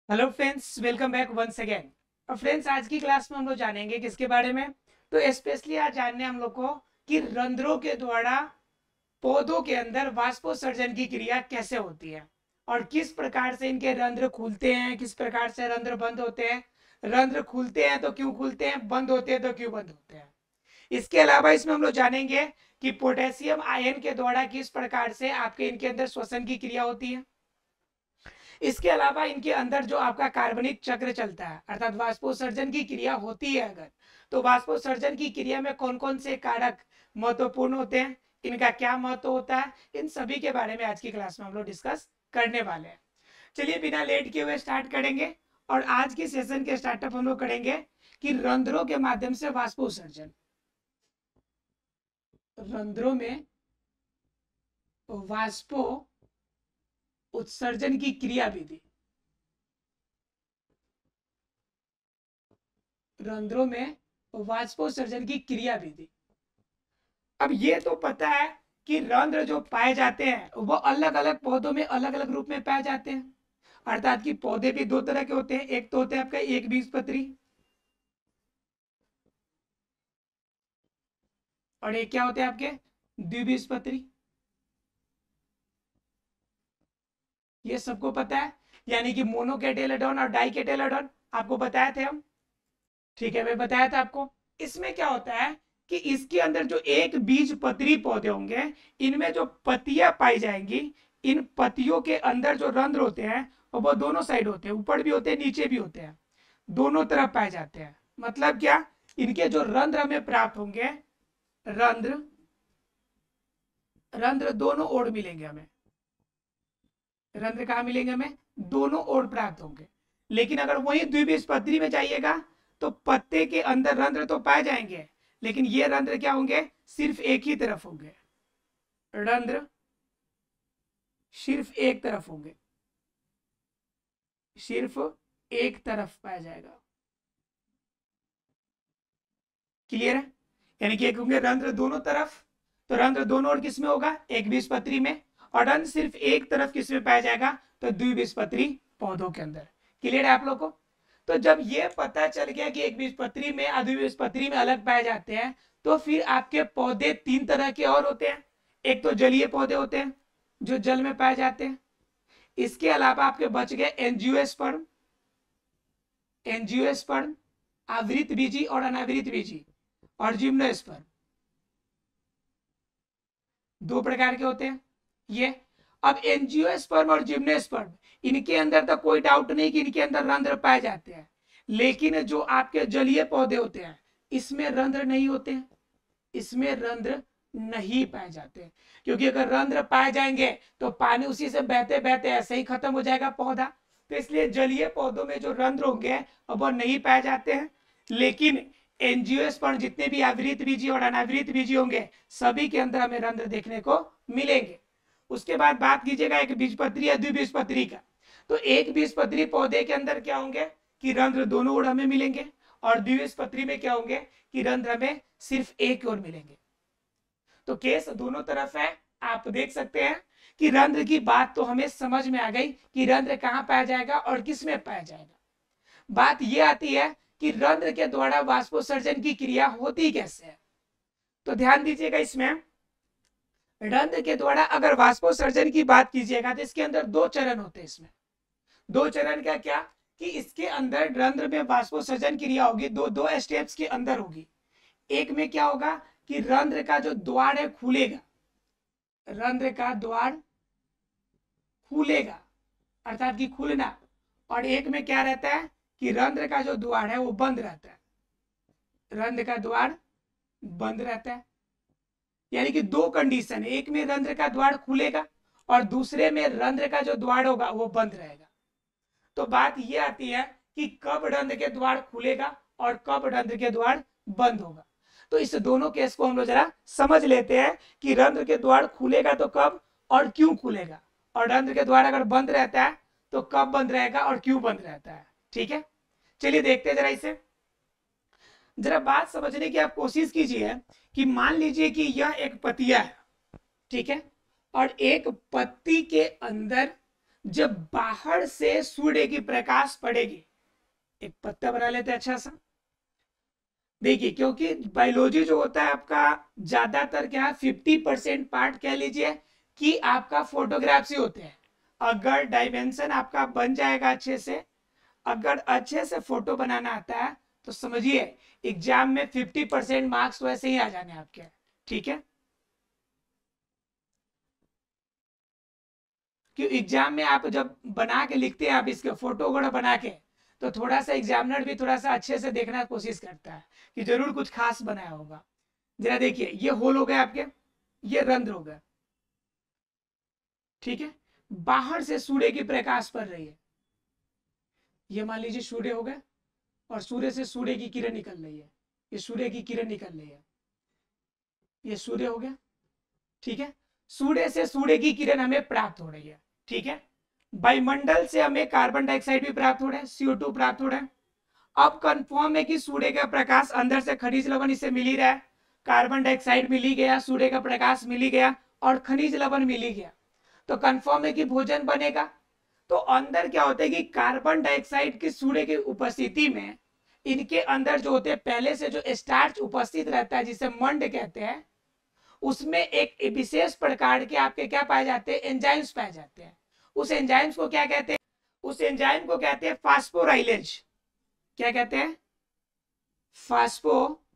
Hello friends, welcome back once again. और friends, आज की क्लास में हम लोग जानेंगे किसके बारे में। तो स्पेशली आज जानने हम लोग को कि रंध्रों के द्वारा पौधों के अंदर वाष्पोत्सर्जन की क्रिया कैसे होती है और किस प्रकार से इनके रंध्र खुलते हैं, किस प्रकार से रंध्र बंद होते हैं। रंध्र खुलते हैं तो क्यों खुलते हैं, बंद होते हैं तो क्यों बंद होते हैं। इसके अलावा इसमें हम लोग जानेंगे कि पोटेशियम आयन के द्वारा किस प्रकार से आपके इनके अंदर श्वसन की क्रिया होती है। इसके अलावा इनके अंदर जो आपका कार्बनिक चक्र चलता है, अर्थात वाष्पोत्सर्जन की क्रिया होती है अगर, तो वाष्पोत्सर्जन की क्रिया में कौन कौन से कारक महत्वपूर्ण होते हैं, इनका क्या महत्व होता है, इन सभी के बारे में आज की क्लास में हम लोग डिस्कस करने वाले हैं। चलिए बिना लेट किए हुए स्टार्ट करेंगे। और आज के सेशन के स्टार्टअप हम लोग करेंगे कि रंध्रों के माध्यम से वाष्पोत्सर्जन, रंध्रों में वाष्पो उत्सर्जन की क्रिया विधि। रंध्रों में वाष्पोत्सर्जन की क्रिया विधि। अब ये तो पता है कि रंध्र जो पाए जाते हैं वो अलग अलग पौधों में अलग अलग रूप में पाए जाते हैं। अर्थात कि पौधे भी दो तरह के होते हैं, एक तो होते हैं आपका एक बीजपत्री और एक क्या होते हैं आपके द्विबीजपत्री। ये सबको पता है, यानी कि मोनोकेटेलेडॉन और डाइकेटेलेडॉन आपको बताए थे हम। ठीक है, मैं बताया था आपको। इसमें क्या होता है कि इसके अंदर जो एक बीज पत्री पौधे होंगे, इनमें जो पत्तियां पाई जाएंगी, इन पत्तियों के अंदर जो रंध्र होते हैं वो दोनों साइड होते हैं, ऊपर भी होते हैं नीचे भी होते हैं, दोनों तरफ पाए जाते हैं। मतलब क्या, इनके जो रंध्र हमें प्राप्त होंगे, रंध्र रंध्र दोनों ओर मिलेंगे हमें। रंध्र कहाँ मिलेंगे हमें, दोनों ओर प्राप्त होंगे। लेकिन अगर वही द्विबीजपत्री में जाइएगा तो पत्ते के अंदर रंध्र तो पाए जाएंगे, लेकिन ये रंध्र क्या होंगे, सिर्फ एक ही तरफ होंगे। रंध्र सिर्फ एक तरफ होंगे, सिर्फ एक तरफ पाया जाएगा। क्लियर है, यानी कि एक होंगे रंध्र दोनों तरफ। तो रंध्र दोनों ओर किस में होगा, एक बीजपत्री में। और रंध्र सिर्फ एक तरफ किस में पाया जाएगा, तो द्विबीजपत्री पौधों के अंदर। क्लियर है आप लोग को। तो जब ये पता चल गया कि एक बीजपत्री में और द्विबीजपत्री में अलग पाए जाते हैं, तो फिर आपके पौधे तीन तरह के और होते हैं। एक तो जलीय पौधे होते हैं जो जल में पाए जाते हैं। इसके अलावा आपके बच गए एंजियोस्पर्म, एंजियोस्पर्म, आवृत बीजी और अनावृत बीजी, और जिम्नोस्पर्म। दो प्रकार के होते हैं ये। अब एंजियोस्पर्म और जिम्नोस्पर्म, इनके अंदर तो कोई डाउट नहीं कि इनके अंदर रंध्र पाए जाते हैं। लेकिन जो आपके जलीय पौधे होते हैं, इसमें रंध्र नहीं होते हैं, इसमें रंध्र नहीं पाए जाते हैं। क्योंकि अगर रंध्र पाए जाएंगे तो पानी उसी से बहते बहते ऐसे ही खत्म हो जाएगा पौधा। तो इसलिए जलीय पौधों में जो रंध्र होंगे वो नहीं पाए जाते हैं। लेकिन एंजियोस्पर्म जितने भी आवृत बीजी और अनावृत बीजी होंगे, सभी के अंदर हमें रंध्र देखने को मिलेंगे। उसके बाद बात कीजिएगा एक बीजपत्री या द्विबीजपत्री का। तो एक बीजपत्री पौधे के अंदर क्या होंगे कि रंध्र दोनों ओर हमें मिलेंगे, और द्विबीजपत्री में क्या होंगे कि रंध्र हमें सिर्फ एक ओर मिलेंगे। तो केस दोनों तरफ है। आप देख सकते हैं कि रंध्र की बात तो हमें समझ में आ गई कि रंध्र कहाँ पाया जाएगा और किस में पाया जाएगा। बात यह आती है कि रंध्र के द्वारा वाष्पोत्सर्जन की क्रिया होती कैसे है। तो ध्यान दीजिएगा, इसमें रंध्र के द्वारा अगर वाष्पोत्सर्जन की बात कीजिएगा तो इसके अंदर दो चरण होते हैं। इसमें दो चरण क्या क्या कि इसके अंदर रंध्र में वाष्पोत्सर्जन क्रिया होगी, दो दो स्टेप्स के अंदर होगी। एक में क्या होगा कि रंध्र का जो द्वार है खुलेगा, रंध्र का द्वार खुलेगा, अर्थात कि खुलना। और एक में क्या रहता है कि रंध्र का जो द्वार है वो बंद रहता है, रंध्र का द्वार बंद रहता है। यानी कि दो कंडीशन है, एक में रंध्र का द्वार खुलेगा और दूसरे में रंध्र का जो द्वार होगा वो बंद रहेगा। तो बात ये आती है कि कब रंध्र के द्वार खुलेगा और कब रंध्र के द्वार बंद होगा। तो इस दोनों केस को हम लोग जरा समझ लेते हैं कि रंध्र के द्वार खुलेगा तो कब और क्यों खुलेगा, और रंध्र के द्वार अगर बंद रहता है तो कब बंद रहेगा और क्यों बंद रहता है। ठीक है, चलिए देखते हैं जरा इसे। जरा बात समझने की आप कोशिश कीजिए कि मान लीजिए कि यह एक पत्तिया है, ठीक है, और एक पत्ती के अंदर जब बाहर से सूर्य की प्रकाश पड़ेगी, एक पत्ता बना लेते हैं अच्छा सा। देखिए, क्योंकि बायोलॉजी जो होता है आपका ज्यादातर क्या 50% पार्ट कह लीजिए कि आपका फोटोग्राफ्स ही होते हैं। अगर डायमेंशन आपका बन जाएगा अच्छे से, अगर अच्छे से फोटो बनाना आता है, तो समझिए एग्जाम में 50% मार्क्स वैसे ही आ जाने आपके। ठीक है, कि एग्जाम में आप जब बना के लिखते हैं, आप इसके फोटो वगैरह बना के, तो थोड़ा सा एग्जामिनर भी थोड़ा सा अच्छे से देखने की कोशिश करता है कि जरूर कुछ खास बनाया होगा। जरा देखिए, ये होल हो गए आपके, ये रंध्र हो गए। ठीक है, बाहर से सूर्य की प्रकाश पड़ रही है, ये मान लीजिए सूर्य हो गए, और सूर्य से सूर्य की किरण निकल रही है, ये सूर्य की किरण निकल रही है, ये सूर्य हो गया। ठीक है, सूर्य से सूर्य की किरण हमें प्राप्त हो रही है। ठीक है, वायुमंडल से हमें कार्बन डाइऑक्साइड भी प्राप्त हो रहा है, CO2 प्राप्त हो रहा है। अब कंफर्म है कि सूर्य का प्रकाश अंदर से खनिज लवण इसे मिल ही रहा है, कार्बन डाइऑक्साइड मिल ही गया, सूर्य का प्रकाश मिल ही गया, और खनिज लवण मिल ही गया, तो कंफर्म है कि भोजन बनेगा। तो अंदर क्या होता है कि कार्बन डाइऑक्साइड की सूर्य की उपस्थिति में इनके अंदर जो होते हैं पहले से जो स्टार्च उपस्थित रहता है, जिसे मंड कहते हैं, उसमें एक विशेष प्रकार के आपके क्या पाए जाते हैं, एंजाइम्स पाए जाते हैं। उस एंजाइम्स को क्या कहते हैं, उस एंजाइम को कहते हैं फास्फोराइलेज। क्या कहते हैं, फास्फोराइलेज।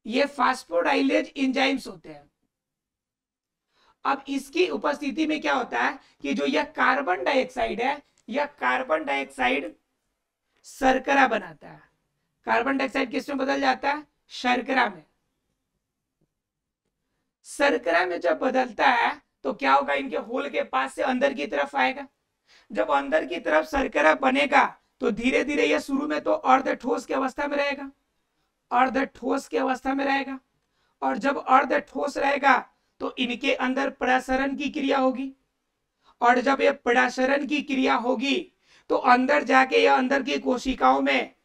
ये फास्फोराइलेज एंजाइम्स होते हैं। अब इसकी उपस्थिति में क्या होता है कि जो यह कार्बन डाइऑक्साइड है, यह कार्बन डाइऑक्साइड शर्करा बनाता है। कार्बन डाइऑक्साइड किस में बदल जाता है, शर्करा में। शर्करा में जब बदलता है तो क्या होगा, इनके होल के पास से अंदर की तरफ आएगा। जब अंदर की तरफ शर्करा बनेगा तो धीरे धीरे यह शुरू में तो अर्ध ठोस की अवस्था में रहेगा, अर्ध ठोस की अवस्था में रहेगा। और जब अर्ध ठोस रहेगा तो इनके अंदर प्रसरण की क्रिया होगी, और जब यह प्रसरण की क्रिया होगी तो अंदर जाके यह अंदर की कोशिकाओं में,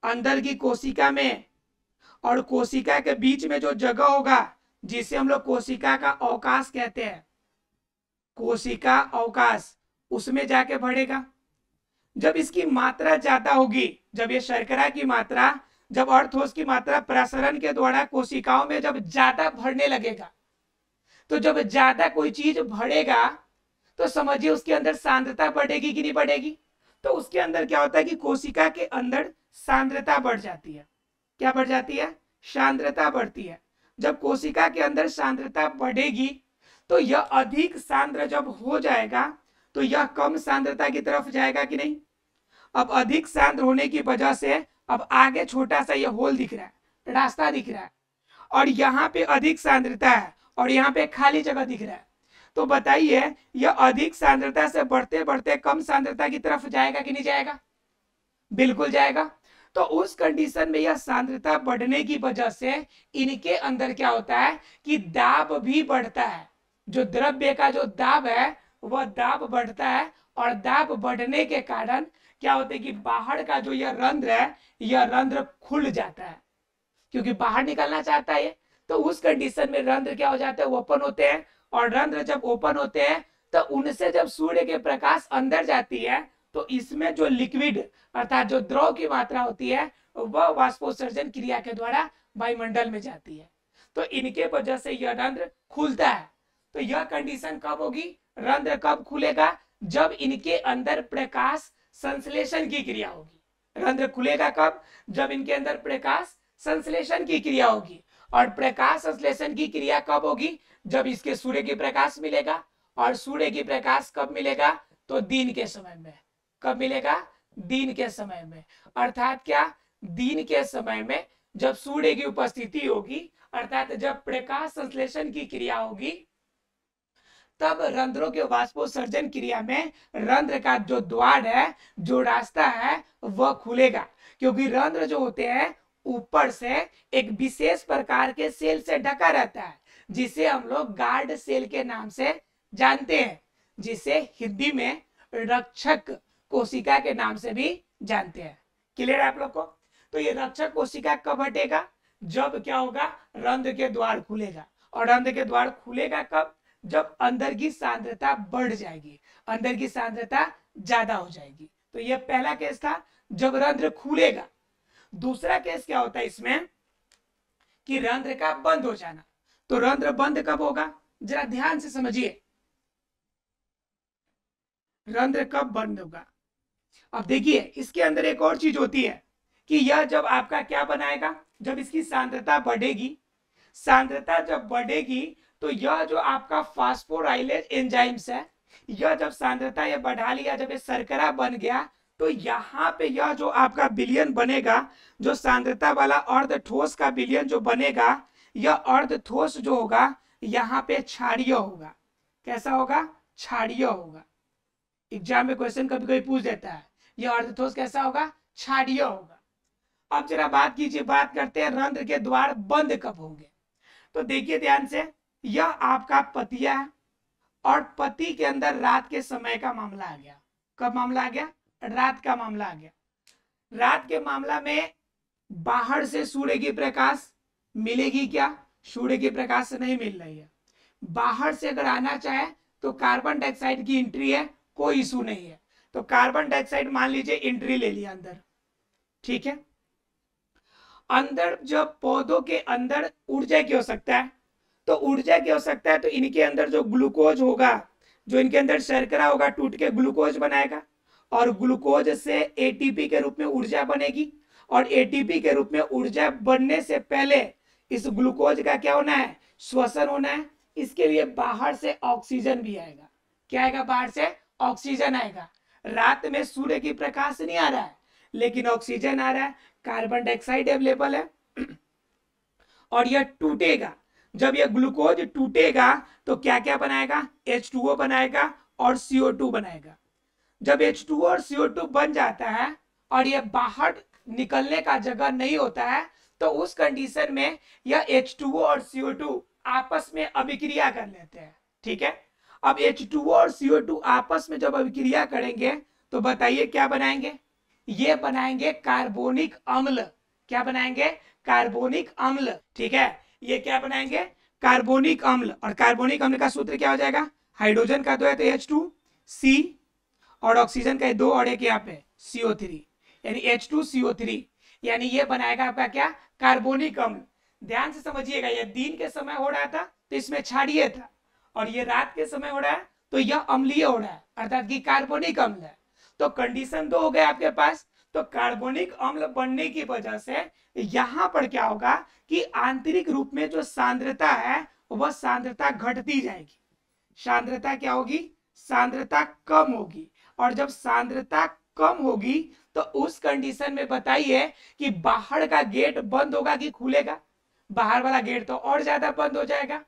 अंदर की कोशिका में और कोशिका के बीच में जो जगह होगा, जिसे हम लोग कोशिका का अवकाश कहते हैं, कोशिका अवकाश, उसमें जाके बढ़ेगा। जब इसकी मात्रा ज्यादा होगी, जब ये शर्करा की मात्रा, जब अर्थोस की मात्रा प्रसरण के द्वारा कोशिकाओं में जब ज्यादा बढ़ने लगेगा, तो जब ज्यादा कोई चीज बढ़ेगा तो समझिए उसके अंदर सांद्रता बढ़ेगी कि नहीं बढ़ेगी। तो उसके अंदर क्या होता है कि कोशिका के अंदर सांद्रता बढ़ जाती है। क्या बढ़ जाती है, सांद्रता बढ़ती है। जब कोशिका के अंदर सांद्रता बढ़ेगी तो यह अधिक सांद्र जब हो जाएगा तो यह कम सांद्रता की तरफ जाएगा कि नहीं। अब अधिक सांद्र होने की वजह से अब आगे छोटा सा यह होल दिख रहा है, रास्ता दिख रहा है, और यहाँ पे अधिक सांद्रता है और यहाँ पे खाली जगह दिख रहा है। तो बताइए यह अधिक सांद्रता से बढ़ते बढ़ते कम सांद्रता की तरफ जाएगा कि नहीं जाएगा, बिल्कुल जाएगा। तो उस कंडीशन में यह सांद्रता बढ़ने की वजह से इनके अंदर क्या होता है कि दाब भी बढ़ता है। जो द्रव्य का जो दाब है वह दाब बढ़ता है, और दाब बढ़ने के कारण क्या होता है कि बाहर का जो यह रंध्र है, यह रंध्र खुल जाता है, क्योंकि बाहर निकलना चाहता है। तो उस कंडीशन में रंध्र क्या हो जाते हैं, ओपन होते हैं, और रंध्र जब ओपन होते हैं तो उनसे जब सूर्य के प्रकाश अंदर जाती है तो इसमें जो लिक्विड अर्थात जो द्रव की मात्रा होती है वह वाष्पोत्सर्जन क्रिया के द्वारा वायुमंडल में जाती है। तो इनके वजह से यह रंध्र खुलता है। तो यह कंडीशन कब होगी, रंध्र कब खुलेगा, जब इनके अंदर प्रकाश संश्लेषण की क्रिया होगी। रंध्र खुलेगा कब, जब इनके अंदर प्रकाश संश्लेषण की क्रिया होगी। और प्रकाश संश्लेषण की क्रिया कब होगी, जब इसके सूर्य की प्रकाश मिलेगा। और सूर्य की प्रकाश कब मिलेगा, तो दिन के समय में। कब मिलेगा, दिन के समय में। अर्थात क्या, दिन के समय में जब सूर्य की उपस्थिति होगी, अर्थात जब प्रकाश संश्लेषण की क्रिया होगी, तब रंध्रों के वाष्पोत्सर्जन क्रिया में रंध्र का जो द्वार है, जो रास्ता है, वह खुलेगा। क्योंकि रंध्र जो होते हैं ऊपर से एक विशेष प्रकार के सेल से ढका रहता है, जिसे हम लोग गार्ड सेल के नाम से जानते हैं, जिसे हिंदी में रक्षक कोशिका के नाम से भी जानते हैं। क्लियर है आप लोग को। तो ये रक्षक कोशिका कब हटेगा, जब क्या होगा, रंध्र के द्वार खुलेगा। और रंध्र के द्वार खुलेगा कब, जब अंदर की सांद्रता बढ़ जाएगी, अंदर की सांद्रता ज्यादा हो जाएगी। तो ये पहला केस था जब रंध्र खुलेगा। दूसरा केस क्या होता है इसमें कि रंध्र का बंद हो जाना। तो रंध्र बंद कब होगा, जरा ध्यान से समझिए, रंध्र कब बंद होगा। अब देखिए इसके अंदर एक और चीज होती है कि यह जब आपका क्या बनाएगा, जब इसकी सांद्रता बढ़ेगी, सांद्रता जब बढ़ेगी तो यह जो आपका फास्फोराइलेज एंजाइम्स है, यह जब सांद्रता ये बढ़ा लिया, जब ये शर्करा बन गया, तो यहाँ पे यह जो आपका विलयन बनेगा, जो सांद्रता वाला अर्ध ठोस का विलयन जो बनेगा, यह अर्ध ठोस जो होगा यहाँ पे क्षारीय होगा। कैसा होगा, क्षारीय होगा। एग्जाम में क्वेश्चन कभी कभी पूछ देता है, यह अर्ध ठोस कैसा होगा, क्षारीय होगा। अब जरा बात कीजिए, बात करते हैं रंध्र के द्वार बंद कब होंगे। तो देखिए ध्यान से, यह आपका पतिया है और पति के अंदर रात के समय का मामला आ गया। कब मामला आ गया, रात का मामला आ गया। रात के मामला में बाहर से सूर्य की प्रकाश मिलेगी क्या, सूर्य की प्रकाश से नहीं मिल रही है। बाहर से अगर आना चाहे तो कार्बन डाइऑक्साइड की एंट्री है, कोई इशू नहीं है। तो कार्बन डाइऑक्साइड मान लीजिए एंट्री ले लिया अंदर, ठीक है। अंदर जब पौधों के अंदर ऊर्जा की हो सकता है, तो ऊर्जा की हो सकता है तो इनके अंदर जो ग्लूकोज होगा, जो इनके अंदर शर्करा होगा, टूट के ग्लूकोज बनाएगा और ग्लूकोज से एटीपी के रूप में ऊर्जा बनेगी। और एटीपी के रूप में ऊर्जा बनने से पहले इस ग्लूकोज का क्या होना है, श्वसन होना है। इसके लिए बाहर से ऑक्सीजन भी आएगा। क्या आएगा, बाहर से ऑक्सीजन आएगा। रात में सूर्य की प्रकाश नहीं आ रहा है लेकिन ऑक्सीजन आ रहा है, कार्बन डाइऑक्साइड अवेलेबल है और यह टूटेगा। जब यह ग्लूकोज टूटेगा तो क्या क्या बनाएगा, H2O बनाएगा और CO2 बनाएगा। जब H2O और CO2 बन जाता है और यह बाहर निकलने का जगह नहीं होता है, तो उस कंडीशन में यह H2O और CO2 आपस में अभिक्रिया कर लेते हैं, ठीक है। अब H2O और CO2 आपस में जब अभिक्रिया करेंगे तो बताइए क्या बनाएंगे, ये बनाएंगे कार्बोनिक अम्ल। क्या बनाएंगे, कार्बोनिक अम्ल, ठीक है। ये क्या बनाएंगे, कार्बोनिक अम्ल। और कार्बोनिक अम्ल का सूत्र क्या हो जाएगा, हाइड्रोजन का 2 है तो H2C और ऑक्सीजन का 2 और एक यहाँ पे CO3, यानी H2CO3, यानी ये बनाएगा आपका क्या, कार्बोनिक अम्ल। ध्यान से समझिएगा, ये दिन के समय हो रहा था तो इसमें क्षारीय था और ये रात के समय हो रहा है तो यह अम्लीय हो रहा है, अर्थात कि कार्बोनिक अम्ल है। तो कंडीशन 2 हो गए आपके पास। तो कार्बोनिक अम्ल बनने की वजह से यहां पर क्या होगा कि आंतरिक रूप में जो सांद्रता है वह सांद्रता घटती जाएगी। सांद्रता क्या होगी, सांद्रता कम होगी। और जब सांद्रता कम होगी तो उस कंडीशन में बताइए कि बाहर का गेट बंद होगा कि खुलेगा, बाहर वाला गेट तो और ज्यादा बंद हो जाएगा,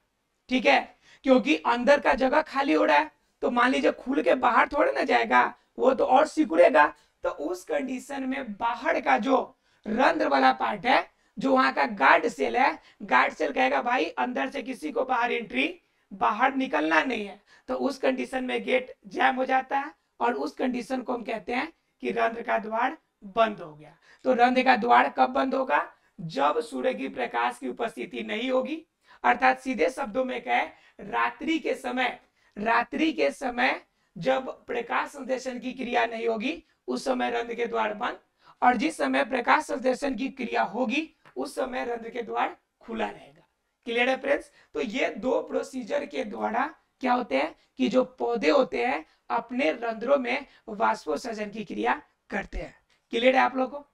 ठीक है, क्योंकि अंदर का जगह खाली हो रहा है। तो मान लीजिए खुल के बाहर थोड़े ना जाएगा, वो तो और सिकुड़ेगा। तो उस कंडीशन में बाहर का जो रंध्र वाला पार्ट है, जो वहां का गार्ड सेल है, गार्ड सेल कहेगा भाई अंदर से किसी को बाहर एंट्री, बाहर निकलना नहीं है। तो उस कंडीशन में गेट जैम हो जाता है और उस कंडीशन को हम कहते हैं कि रंध्र का द्वार बंद हो गया। तो रंध्र का द्वार कब बंद होगा, जब सूर्य की प्रकाश की उपस्थिति नहीं होगी, अर्थात सीधे शब्दों में कहे रात्रि के समय, रात्रि के समय जब प्रकाश संश्लेषण की क्रिया नहीं होगी उस समय रंध्र के द्वार बंद, और जिस समय प्रकाश संश्लेषण की क्रिया होगी उस समय रंध्र के द्वार खुला रहेगा। क्लियर है फ्रेंड्स। तो ये दो प्रोसीजर के द्वारा क्या होते हैं कि जो पौधे होते हैं अपने रंध्रों में वाष्पोत्सर्जन की क्रिया करते हैं। क्लियर है आप लोगों को।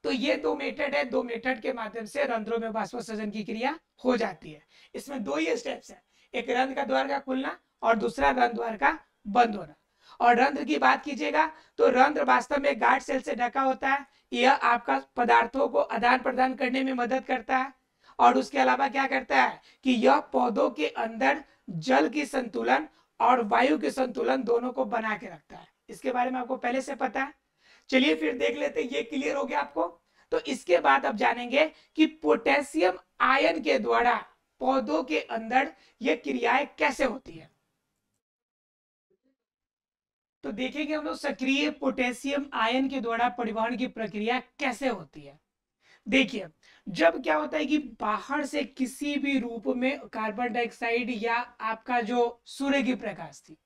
तो ये दो मेथड है, दो मेथड के माध्यम से रंध्रों में वाष्पोत्सर्जन की क्रिया हो जाती है। इसमें दो ही स्टेप्स है, एक रंध्र का द्वार का खुलना और दूसरा रंध्र द्वार का बंद होना। और रंध्र की बात कीजिएगा तो रंध्र वास्तव में गार्ड सेल से ढका होता है। यह आपका पदार्थों को आदान प्रदान करने में मदद करता है और उसके अलावा क्या करता है कि यह पौधों के अंदर जल की संतुलन और वायु के संतुलन दोनों को बना के रखता है। इसके बारे में आपको पहले से पता है। चलिए फिर देख लेते हैं, ये क्लियर हो गया आपको। तो इसके बाद अब जानेंगे कि पोटेशियम आयन के द्वारा पौधों के अंदर ये क्रियाएं कैसे होती है। तो देखेंगे हम लोग सक्रिय पोटेशियम आयन के द्वारा परिवहन की प्रक्रिया कैसे होती है। देखिए, जब क्या होता है कि बाहर से किसी भी रूप में कार्बन डाइऑक्साइड या आपका जो सूर्य की प्रकाश थी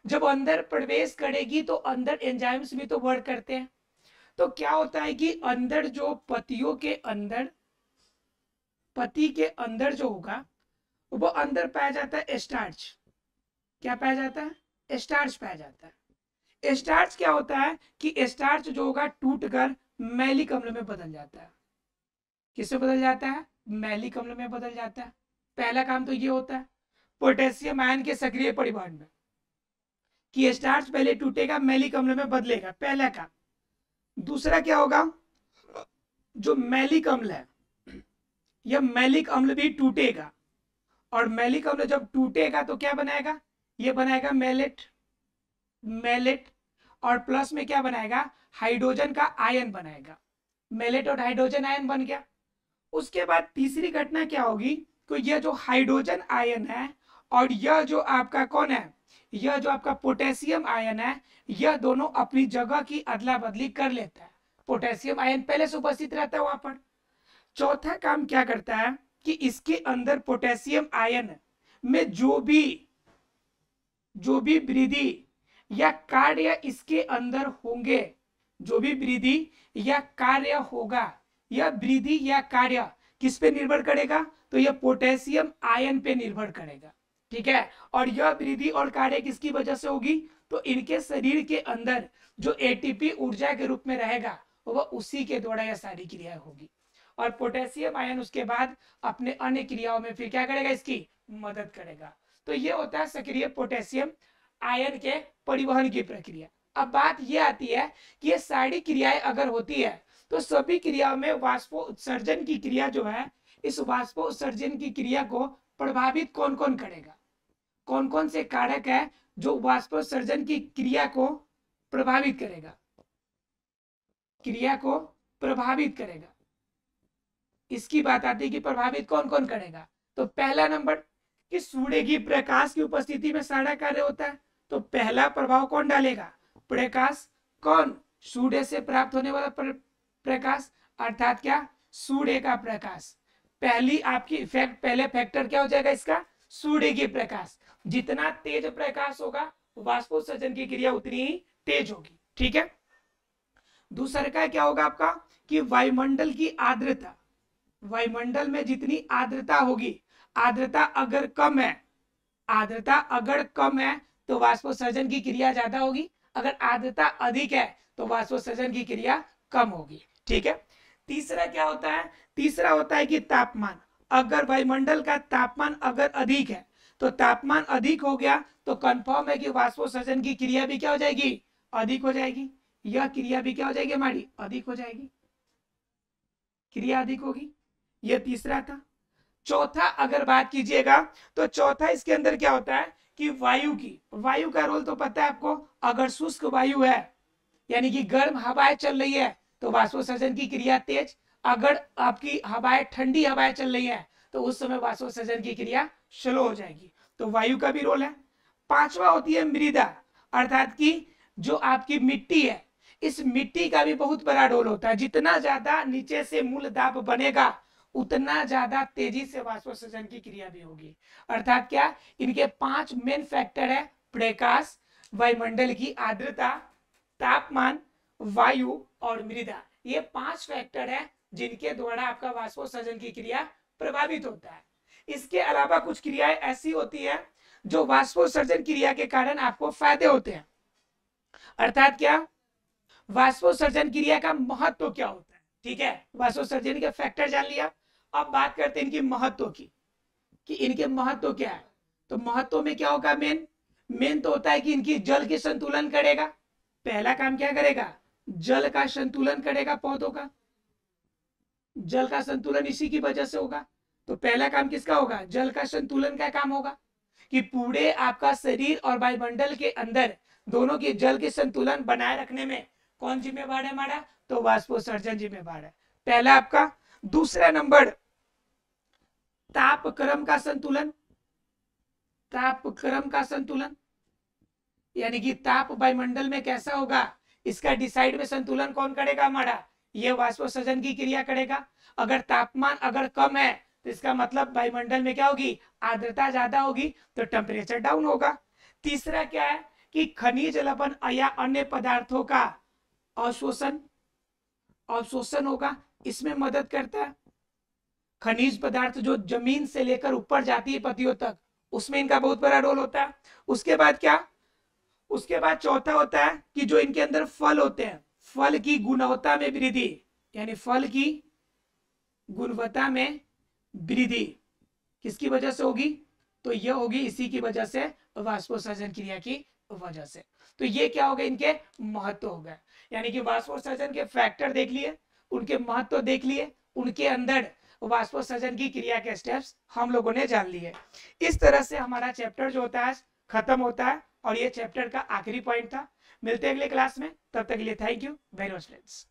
जब अंदर प्रवेश करेगी तो अंदर एंजाइम्स भी तो वर्क करते हैं। तो क्या होता है कि अंदर जो पत्तियों के अंदर, पत्ती के अंदर जो होगा वो अंदर पाया जाता है स्टार्च। क्या पाया जाता है? स्टार्च पाया जाता है। स्टार्च क्या होता है कि स्टार्च जो होगा टूटकर मैलिक अम्ल में बदल जाता है। किससे बदल जाता है? मैलिक अम्ल में बदल जाता है। पहला काम तो ये होता है पोटेशियम आयन के सक्रिय परिवहन में, कि स्टार्च पहले टूटेगा मैलिक अम्ल में बदलेगा, पहला काम। दूसरा क्या होगा, जो मैलिक अम्ल है यह मैलिक अम्ल भी टूटेगा, और मैलिक अम्ल जब टूटेगा तो क्या बनाएगा, ये बनाएगा मैलेट। मैलेट और प्लस में क्या बनाएगा, हाइड्रोजन का आयन बनाएगा। मैलेट और हाइड्रोजन आयन बन गया। उसके बाद तीसरी घटना क्या होगी, तो यह जो हाइड्रोजन आयन है और यह जो आपका कौन है, यह जो आपका पोटेशियम आयन है, यह दोनों अपनी जगह की अदला बदली कर लेता है। पोटेशियम आयन पहले से उपस्थित रहता है वहां पर। चौथा काम क्या करता है कि इसके अंदर पोटेशियम आयन में जो भी वृद्धि या कार्य इसके अंदर होंगे, जो भी वृद्धि या कार्य होगा, यह वृद्धि या कार्य किस पे निर्भर करेगा, तो यह पोटेशियम आयन पे निर्भर करेगा। ठीक है, और यह वृद्धि और कार्य किसकी वजह से होगी, तो इनके शरीर के अंदर जो एटीपी ऊर्जा के रूप में रहेगा वह उसी के द्वारा यह सारी क्रियाएं होगी। और पोटेशियम आयन उसके बाद अपने अन्य क्रियाओं में फिर क्या करेगा, इसकी मदद करेगा। तो ये होता है सक्रिय पोटेशियम आयन के परिवहन की प्रक्रिया। अब बात यह आती है कि ये सारी क्रियाएं अगर होती है तो सभी क्रियाओं में वाष्पोत्सर्जन की क्रिया जो है, इस वाष्पोत्सर्जन की क्रिया को प्रभावित कौन कौन करेगा, कौन कौन से कारक है जो वाष्पोत्सर्जन की क्रिया को प्रभावित करेगा, क्रिया को प्रभावित करेगा। इसकी बात आती है कि प्रभावित कौन कौन करेगा। तो पहला नंबर कि सूर्य की प्रकाश की उपस्थिति में सारा कार्य होता है, तो पहला प्रभाव कौन डालेगा, प्रकाश। कौन? सूर्य से प्राप्त होने वाला प्रकाश, अर्थात क्या, सूर्य का प्रकाश। पहली आपकी इफेक्ट, पहले फैक्टर क्या हो जाएगा इसका, सूर्य की प्रकाश। जितना तेज प्रकाश होगा वाष्पोत्सर्जन की क्रिया उतनी ही तेज होगी। ठीक है। दूसरा का क्या होगा आपका कि वायुमंडल की आर्द्रता, वायुमंडल में जितनी आर्द्रता होगी, आर्द्रता अगर कम है, आर्द्रता अगर कम है तो वाष्पोत्सर्जन की क्रिया ज्यादा होगी, अगर आर्द्रता अधिक है तो वाष्पोत्सर्जन की क्रिया कम होगी। ठीक है। तीसरा क्या होता है, तीसरा होता है कि तापमान। अगर वायुमंडल का तापमान अगर अधिक है तो तापमान अधिक हो गया तो कंफर्म है कि वाष्पोत्सर्जन की क्रिया भी क्या हो जाएगी, अधिक हो जाएगी। यह क्रिया भी क्या हो जाएगी हमारी, अधिक हो जाएगी, क्रिया अधिक होगी। यह तीसरा था। चौथा अगर बात कीजिएगा तो चौथा इसके अंदर क्या होता है कि वायु की, वायु का रोल तो पता है आपको। अगर शुष्क वायु है यानी कि गर्म हवाएं चल रही है तो वाष्पोत्सर्जन की क्रिया तेज, अगर आपकी हवाएं ठंडी हवाएं चल रही है तो उस समय वाष्पोत्सर्जन की क्रिया स्लो हो जाएगी। तो वायु का भी रोल है। पांचवा होती है मृदा, अर्थात कि जो आपकी मिट्टी है, इस मिट्टी का भी बहुत बड़ा रोल होता है। जितना ज्यादा नीचे से मूल दाब बनेगा उतना ज्यादा तेजी से वाष्पोत्सर्जन की क्रिया भी होगी। अर्थात क्या, इनके 5 मेन फैक्टर है, प्रकाश, वायुमंडल की आर्द्रता, तापमान, वायु और मृदा। ये 5 फैक्टर है जिनके द्वारा आपका वाष्पोत्सर्जन की क्रिया प्रभावित होता है। इसके अलावा कुछ क्रियाएं ऐसी होती है जो वाष्पोत्सर्जन क्रिया के कारण आपको फायदे होते हैं। अर्थात क्या, वाष्पोत्सर्जन क्रिया का महत्व क्या होता है। ठीक है, वाष्पोत्सर्जन के फैक्टर जान लिया। अब बात करते हैं इनकी महत्व की, कि इनके महत्व क्या है। तो महत्व में क्या होगा, मेन तो होता है कि इनकी जल की संतुलन करेगा। पहला काम क्या करेगा, जल का संतुलन करेगा, पौधों का जल का संतुलन इसी की वजह से होगा। तो पहला काम किसका होगा, जल का संतुलन का काम होगा, कि पूरे आपका शरीर और वायुमंडल के अंदर दोनों की जल के संतुलन बनाए रखने में कौन जिम्मेवार है हमारा, तो वाष्पोत्सर्जन जिम्मेवार है, पहला आपका। दूसरा नंबर तापक्रम का संतुलन, तापक्रम का संतुलन यानी कि ताप वायुमंडल में कैसा होगा इसका डिसाइड में संतुलन कौन करेगा हमारा, ये वाष्पोत्सर्जन की क्रिया करेगा। अगर तापमान अगर कम है तो इसका मतलब वायुमंडल में क्या होगी, आर्द्रता ज्यादा होगी, तो टेम्परेचर डाउन होगा। तीसरा क्या है कि खनिज लवण या अन्य पदार्थों का अवशोषण अवशोषण होगा, इसमें मदद करता है। खनिज पदार्थ जो जमीन से लेकर ऊपर जाती है पत्तियों तक, उसमें इनका बहुत बड़ा रोल होता है। उसके बाद क्या, उसके बाद चौथा होता है कि जो इनके अंदर फल होते हैं, फल की गुणवत्ता में वृद्धि, यानी फल की गुणवत्ता में वृद्धि किसकी वजह से होगी, तो यह होगी इसी की वजह से, वाष्पोत्सर्जन क्रिया की वजह से। तो ये क्या हो गए, इनके महत्व हो गए। यानी कि वाष्पोत्सर्जन के फैक्टर देख लिए, उनके महत्व देख लिए, उनके अंदर वाष्पोत्सर्जन की क्रिया के स्टेप्स हम लोगों ने जान लिए। इस तरह से हमारा चैप्टर जो होता है खत्म होता है, और ये चैप्टर का आखिरी पॉइंट था। मिलते हैं अगले क्लास में, तब तक के लिए thank you very much friends.